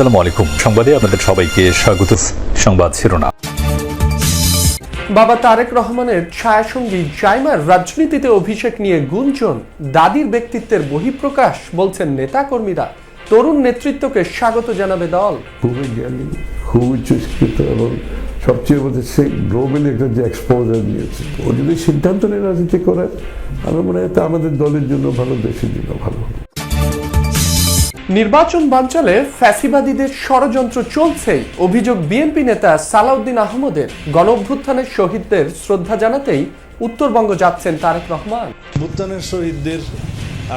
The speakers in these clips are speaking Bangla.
আসসালামু আলাইকুম। সংবাদে আপনাদের সবাইকে স্বাগত। সংবাদ শিরোনাম। বাবা তারেক রহমানের ছায়াসঙ্গী জাইমার রাজনীতিতে অভিষেক নিয়ে গুঞ্জন, দাদির ব্যক্তিত্বের বহিঃপ্রকাশ বলছেন নেতাকর্মীরা। তরুণ নেতৃত্বকে স্বাগত জানাবে দল। খুবই জ্ঞানী, খুবই চুস্কৃত এবং সবচেয়ে বলতে সে গ্লোবালি একটা যে এক্সপোজার নিয়েছে, ও যদি সিদ্ধান্ত নিয়ে রাজনীতি করে আমার মনে হয় তা আমাদের দলের জন্য ভালো, দেশের জন্য ভালো। নির্বাচন বানচালে ফ্যাসিবাদীদের ষড়যন্ত্র চলছেই, অভিযোগ বিএনপি নেতা সালাউদ্দিন আহমদের। গণঅভ্যুত্থানের শহীদদের শ্রদ্ধা জানাতেই উত্তরবঙ্গ যাচ্ছেন তারেক রহমান। অভ্যুত্থানের শহীদদের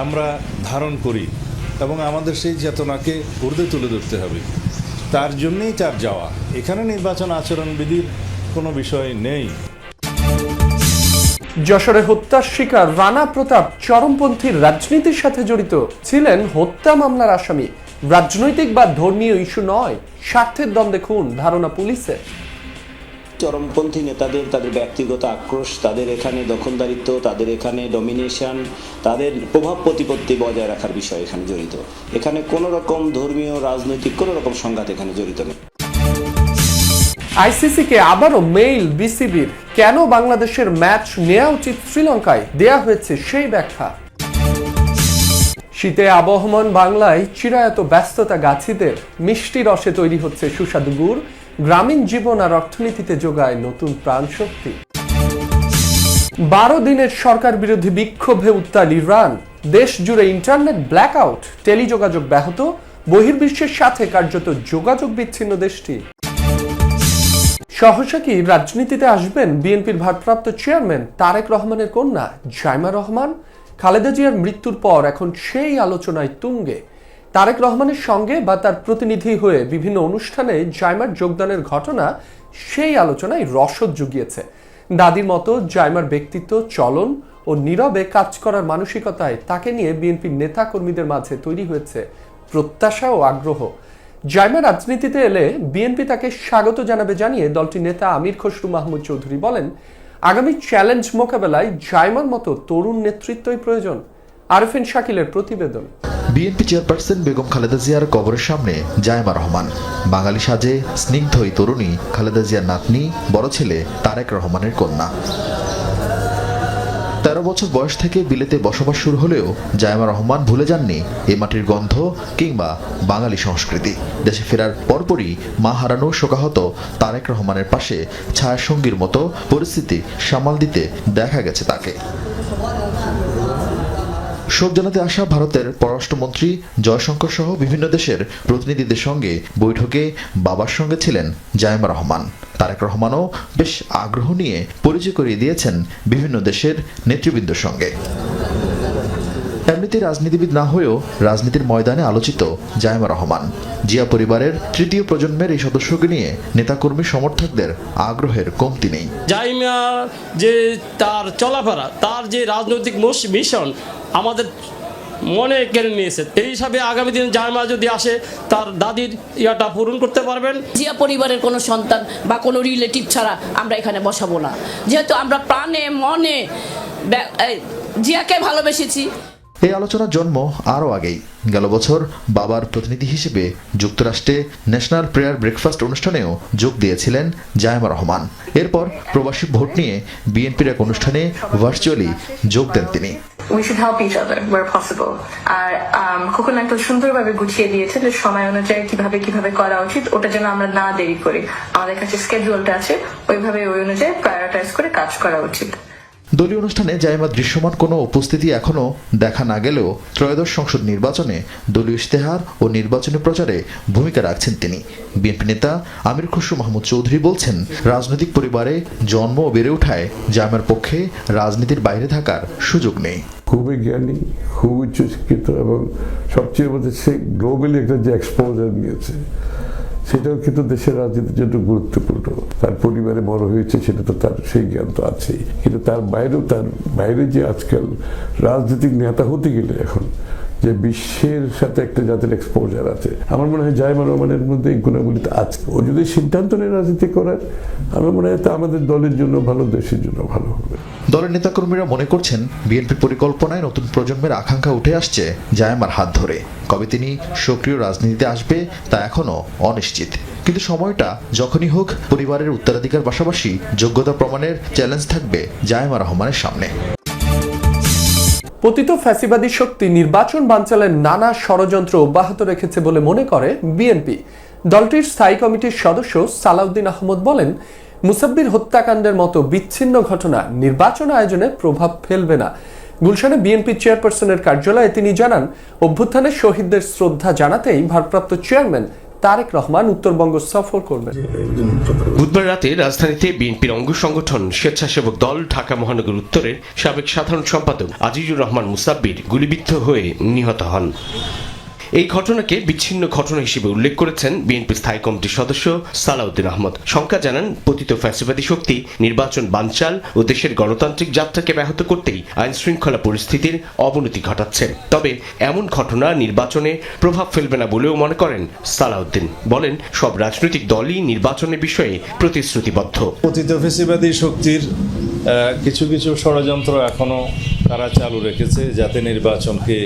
আমরা ধারণ করি এবং আমাদের সেই চেতনাকে ঊর্ধ্বে তুলে ধরতে হবে, তার জন্যই তার যাওয়া। এখানে নির্বাচন আচরণবিধির কোনো বিষয় নেই। যশোরে হত্যার শিকার রানা প্রতাপ চরমপন্থীর রাজনীতির সাথে জড়িত ছিলেন। হত্যা মামলার আসামি। রাজনৈতিক বা ধর্মীয় ইস্যু নয়, স্বার্থের দ্বন্দ্বে খুন ধারণা পুলিশের। চরমপন্থী নেতাদের তাদের ব্যক্তিগত আক্রোশ, তাদের এখানে দখলদারিত্ব, তাদের এখানে ডমিনেশন, তাদের প্রভাব প্রতিপত্তি বজায় রাখার বিষয় এখানে জড়িত। এখানে কোনো রকম ধর্মীয় রাজনৈতিক কোনো রকম সংঘাত এখানে জড়িত নেই। আইসিসিকে আবারও মেইল বিসিবির। কেন বাংলাদেশের ম্যাচ নেওয়া উচিত শ্রীলঙ্কায়, দেয়া হয়েছে সেই ব্যাখ্যা। শীতে আবহমান বাংলায় চিরায়ত ব্যস্ততা গাছিদের। মিষ্টি রসে তৈরি হচ্ছে সুস্বাদু গুড়। গ্রামীণ জীবন আর অর্থনীতিতে যোগায় নতুন প্রাণশক্তি। 12 দিনের সরকার বিরোধী বিক্ষোভে উত্তাল ইরান। দেশ জুড়ে ইন্টারনেট ব্ল্যাকআউট, টেলিযোগাযোগ ব্যাহত, বহির্বিশ্বের সাথে কার্যত যোগাযোগ বিচ্ছিন্ন দেশটি। সহসা কি রাজনীতিতে আসবেন বিএনপির ভারপ্রাপ্ত চেয়ারম্যান তারেক রহমানের কন্যা জাইমা রহমান? খালেদা জিয়ার মৃত্যুর পর এখন সেই আলোচনায় তুঙ্গে। তারেক রহমানের সঙ্গে বা তার প্রতিনিধি হয়ে বিভিন্ন অনুষ্ঠানে জাইমার যোগদানের ঘটনা সেই আলোচনায় রসদ জুগিয়েছে। দাদির মতো জাইমার ব্যক্তিত্ব, চলন ও নীরবে কাজ করার মানসিকতায় তাকে নিয়ে বিএনপির নেতা কর্মীদের মাঝে তৈরি হয়েছে প্রত্যাশা ও আগ্রহ। জাইমা রাজনীতিতে এলে বিএনপি তাকে স্বাগত জানাবে জানিয়ে দলটির নেতা আমির খসরু মাহমুদ চৌধুরী বলেন, আগামী চ্যালেঞ্জ মোকাবেলায় জাইমার মতো তরুণ নেতৃত্বই প্রয়োজন। আরফিন শাকিলের প্রতিবেদন। বিএনপি চেয়ারপারসন বেগম খালেদা জিয়ার কবরের সামনে জাইমা রহমান। বাঙালি সাজে স্নিগ্ধ এই তরুণী খালেদা জিয়ার নাতনি, বড় ছেলে তারেক রহমানের কন্যা। 13 বছর বয়স থেকে বিলেতে বসবাস শুরু হলেও জাইমা রহমান ভুলে যাননি এ মাটির গন্ধ কিংবা বাঙালি সংস্কৃতি। দেশে ফেরার পরপরই মা হারানো শোকাহত তারেক রহমানের পাশে ছায়াসঙ্গীর মতো পরিস্থিতি সামাল দিতে দেখা গেছে তাকে। শোক জানাতে আসা ভারতের পররাষ্ট্রমন্ত্রী জয়শঙ্কর সহ বিভিন্ন দেশের প্রতিনিধিদের সঙ্গে বৈঠকে বাবার সঙ্গে ছিলেন জাইমা রহমান। তারেক রহমানও বেশ আগ্রহ নিয়ে পরিচয় করিয়ে দিয়েছেন বিভিন্ন দেশের নেতৃবৃন্দের সঙ্গে। এমনিতে রাজনীতিবিদ না হয়েও রাজনীতির ময়দানে আলোচিত জাইমা রহমান। জিয়া পরিবারের তৃতীয় প্রজন্মের এই সদস্যকে নিয়ে নেতাকর্মী সমর্থকদের আগ্রহের কমতি নেই। জাইমা যে তার চলাফেরা, তার যে রাজনৈতিক মিশন আমাদের মনে কেড়ে নিয়েছে। এই হিসাবে আগামী দিনে জাইমা যদি আসে তার দাদির ইয়াটা পূরণ করতে পারবেন। জিয়া পরিবারের কোনো সন্তান বা কোনো রিলেটিভ ছাড়া আমরা এখানে বসাবো না, যেহেতু আমরা প্রাণে মনে জিয়াকে ভালোবেসেছি। এই আলোচনার জন্ম আরও আগেই। গেল বছর বাবার প্রতিনিধি হিসেবে যুক্তরাষ্ট্রে ন্যাশনাল প্রেয়ার ব্রেকফাস্ট অনুষ্ঠানেও যোগ দিয়েছিলেন জাইমা রহমান। এরপর প্রবাসী ভোট নিয়ে বিএনপির এক অনুষ্ঠানে ভার্চুয়ালি যোগ দেন তিনি। We should help each other where possible. আর খোকন একটা সুন্দরভাবে গুছিয়ে দিয়েছে যে সময় অনুযায়ী কিভাবে করা উচিত, ওটা যেন আমরা না দেরি করি। আমাদের কাছে স্কেডিউলটা আছে, ওইভাবে ওই অনুযায়ী প্রায়োরিটাইজ করে কাজ করা উচিত। দলীয় অনুষ্ঠানে জাইমা দৃশ্যমান কোনো উপস্থিতি এখনও দেখা না গেলেও ত্রয়োদশ সংসদ নির্বাচনে দলীয় ইশতেহার ও নির্বাচনী প্রচারে ভূমিকা রাখছেন তিনি। বিএনপি নেতা আমির খসরু মাহমুদ চৌধুরী বলছেন, রাজনৈতিক পরিবারে জন্ম ও বেড়ে ওঠায় জাইমার পক্ষে রাজনীতির বাইরে থাকার সুযোগ নেই। খুবই জ্ঞানী, খুবই চুস্কৃত এবং সবচেয়ে বলতে সে গ্লোবালি একটা যে এক্সপোজার নিয়েছে, সেটাও কিন্তু দেশের রাজনীতির জন্য গুরুত্বপূর্ণ। তার পরিবারে বড় হয়েছে, সেটা তো তার সেই জ্ঞান তো আছেই, কিন্তু তার বাইরে যে আজকাল রাজনৈতিক নেতা হতে গেলে এখন যে বিশ্বের সাথে একটা জাতির এক্সপোজার আছে। আমার মনে হয় জাইমা রহমানের মধ্যে এই গুণাবলী আছে। ও যদি সিদ্ধান্ত নেয় রাজনীতি করার, আমার মনে হয় তা আমাদের দলের জন্য ভালো, দেশের জন্য ভালো হবে। দলের নেতাকর্মীরা মনে করছেন বিএনপির পরিকল্পনায় নতুন প্রজন্মের আকাঙ্ক্ষা উঠে আসছে জায়েমার হাত ধরে। কবে তিনি সক্রিয় রাজনীতিতে আসবে তা এখনো অনিশ্চিত, কিন্তু সময়টা যখনই হোক পরিবারের উত্তরাধিকার পাশাপাশি যোগ্যতা প্রমাণের চ্যালেঞ্জ থাকবে জায়েমা রহমানের সামনে। পতিত ফ্যাসিবাদী শক্তি নির্বাচন বানচালের নানা ষড়যন্ত্র অব্যাহত রেখেছে বলে মনে করে বিএনপি। দলটির স্থায়ী কমিটির সদস্য সালাউদ্দিন আহমদ বলেন, মুসাব্বির হত্যাকাণ্ডের মতো বিচ্ছিন্ন ঘটনা নির্বাচন আয়োজনে প্রভাব ফেলবে না। গুলশানে বিএনপি চেয়ারপারসনের কার্যালয়ে তিনি জানান, অভ্যুত্থানে শহীদদের শ্রদ্ধা জানাতেই ভারপ্রাপ্ত চেয়ারম্যান তারেক রহমান উত্তরবঙ্গ সফর করবেন। বুধবার রাতে রাজধানীতে বিএনপির অঙ্গ সংগঠন স্বেচ্ছাসেবক দল ঢাকা মহানগর উত্তরের সাবেক সাধারণ সম্পাদক আজিজুর রহমান মুসাব্বির গুলিবিদ্ধ হয়ে নিহত হন। এই ঘটনাকে বিচ্ছিন্ন ঘটনা হিসেবে উল্লেখ করেছেন বিএনপি স্থায়ী কমিটির সদস্য সালাউদ্দিন আহমদ। শঙ্কা জানান, পতিত ফ্যাসিবাদী শক্তি নির্বাচন বানচাল ও দেশের গণতান্ত্রিক যাত্রাকে ব্যাহত করতেই আইন শৃঙ্খলা পরিস্থিতির অবনতি ঘটাচ্ছে। তবে এমন ঘটনা নির্বাচনে প্রভাব ফেলবে না বলেও মনে করেন সালাউদ্দিন। বলেন, সব রাজনৈতিক দলই নির্বাচনের বিষয়ে প্রতিশ্রুতিবদ্ধ। পতিত ফ্যাসিবাদী শক্তির কিছু কিছু ষড়যন্ত্র এখনো তারা চালু রেখেছে, যাতে নির্বাচনকে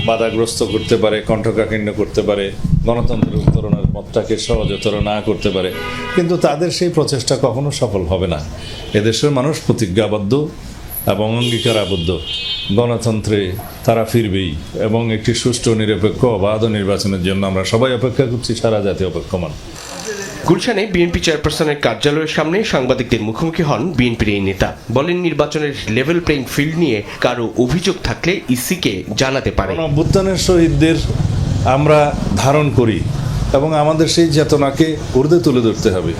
বাধাগ্রস্ত করতে পারে, কণ্ঠকাঠিন্য করতে পারে, গণতন্ত্রের উত্তরণের পথটাকে সহজতর না করতে পারে। কিন্তু তাদের সেই প্রচেষ্টা কখনো সফল হবে না। এদেশের মানুষ প্রতিজ্ঞাবদ্ধ এবং অঙ্গীকারাবদ্ধ, গণতন্ত্রে তারা ফিরবেই এবং একটি সুষ্ঠু, নিরপেক্ষ, অবাধ নির্বাচনের জন্য আমরা সবাই অপেক্ষা করছি, সারা জাতি অপেক্ষমান। গুলশানে বিএনপি চেয়ারপারসনের কার্যালয়ের সামনে সাংবাদিকদের মুখোমুখি হন বিএনপির এই নেতা। বলেন, নির্বাচনের লেভেল প্লেইং ফিল্ড নিয়ে কারো অভিযোগ থাকলে ইসিকে জানাতে পারে। অভ্যুত্থানের শহীদদের আমরা ধারণ করি এবং আমাদের সেই চেতনাকে ঊর্ধ্বে তুলে ধরতে হবে।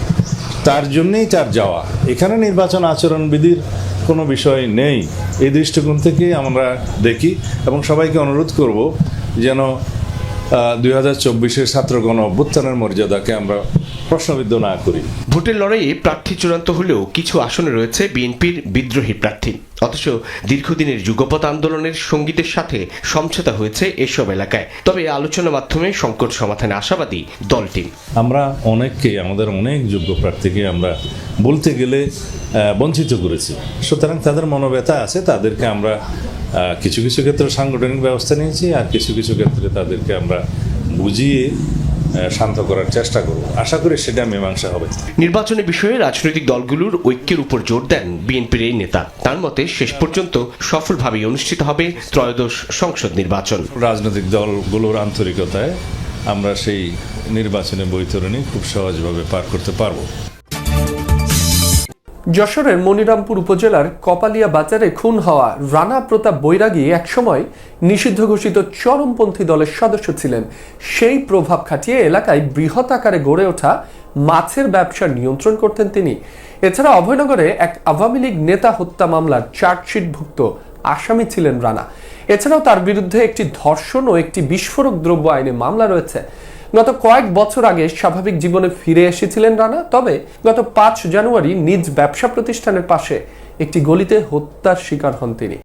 তার জন্যেই তার যাওয়া। এখানে নির্বাচন আচরণবিধির কোনো বিষয় নেই। এই দৃষ্টিকোণ থেকে আমরা দেখি এবং সবাইকে অনুরোধ করব যেন 2024-এর ছাত্র গণ অভ্যুত্থানের মর্যাদাকে আমরা প্রশ্নবিদ্ধ না করি। ভোটের লড়াইয়ে প্রার্থী চূড়ান্ত হলেও কিছু আসনে রয়েছে বিএনপির বিদ্রোহী প্রার্থী। অথচ দীর্ঘদিনের যুগপৎ আন্দোলনের সঙ্গীদের সাথে সমঝোতা হয়েছে এসব এলাকায়। তবে আলোচনার মাধ্যমে সংকট সমাধানে আশাবাদী দলটি। আমরা অনেককে, আমাদের অনেক যোগ্য প্রার্থীকে আমরা বলতে গেলে বঞ্চিত করেছি। সুতরাং তাদের মনোব্যথা আছে, তাদেরকে আমরা কিছু কিছু ক্ষেত্রে সাংগঠনিক ব্যবস্থা নিয়েছি, আর কিছু কিছু ক্ষেত্রে তাদেরকে আমরা বুঝিয়ে শান্ত করার চেষ্টা করব। আশা করি সেটা মীমাংসা হবে। নির্বাচনের বিষয়ে রাজনৈতিক দলগুলোর ঐক্যের উপর জোর দেন বিএনপির এই নেতা। তার মতে, শেষ পর্যন্ত সফলভাবে অনুষ্ঠিত হবে ত্রয়োদশ সংসদ নির্বাচন। রাজনৈতিক দলগুলোর আন্তরিকতায় আমরা সেই নির্বাচনের বৈতরণী খুব সহজভাবে পার করতে পারব। যশোরের মনিরামপুর উপজেলার কপালিয়া বাজারে খুন হওয়া রানা প্রতাপ বৈরাগী একসময় নিষিদ্ধ ঘোষিত চরমপন্থী দলের সদস্য ছিলেন। সেই প্রভাব খাটিয়ে এলাকায় বৃহৎ আকারে গড়ে ওঠা মাছের ব্যবসা নিয়ন্ত্রণ করতেন তিনি। এছাড়া অভয়নগরে এক আওয়ামী লীগ নেতা হত্যা মামলার চার্জশিটভুক্ত আসামি ছিলেন রানা। এছাড়াও তার বিরুদ্ধে একটি ধর্ষণ ও একটি বিস্ফোরক দ্রব্য আইনে মামলা রয়েছে। গত কয়েক বছর আগে স্বাভাবিক জীবনে ফিরে এসেছিলেন রানা। তবে গত 5 জানুয়ারি নিজ ব্যবসা প্রতিষ্ঠানের পাশে একটি গলিতে হত্যার শিকার হন তিনি।